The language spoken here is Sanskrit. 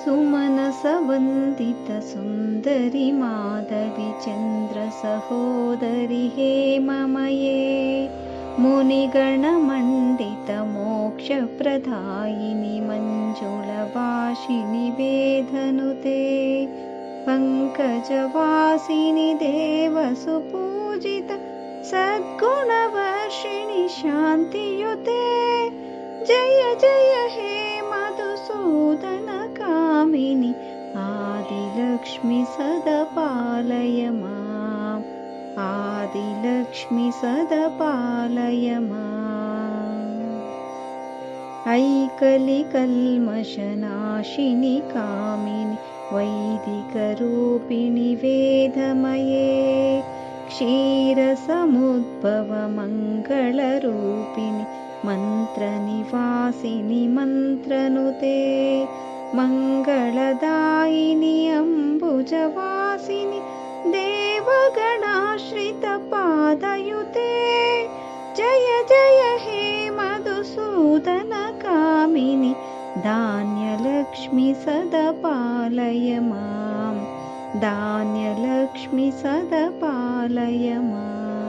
सुमनसवन्दितसुन्दरि माधवि चन्द्रसहोदरि हेममये मुनिगणमण्डितमोक्षप्रदायिनि मञ्जुलभाषिणि वेदनुते पङ्कजवासिनि देवसुपूजित सद्गुणवर्षिणि शान्तियुते जय जय हे मधुसूदन कामिनि आदिलक्ष्मि सदा पालय माम् आदिलक्ष्मि सदा पालय माम् ऐकलिकल्मषनाशिनि कामिनि वैदिकरूपिणि वेदमये क्षीरसमुद्भवमङ्गलरूपिणि मन्त्रनिवासिनि मन्त्रनुते मङ्गलदायिनि अम्बुजवासिनि देवगणाश्रितपादयुते जय जय हे मधुसूदन कामिनि धान्यलक्ष्मि सदा पालय माम् धान्यलक्ष्मि सदा पालय माम्।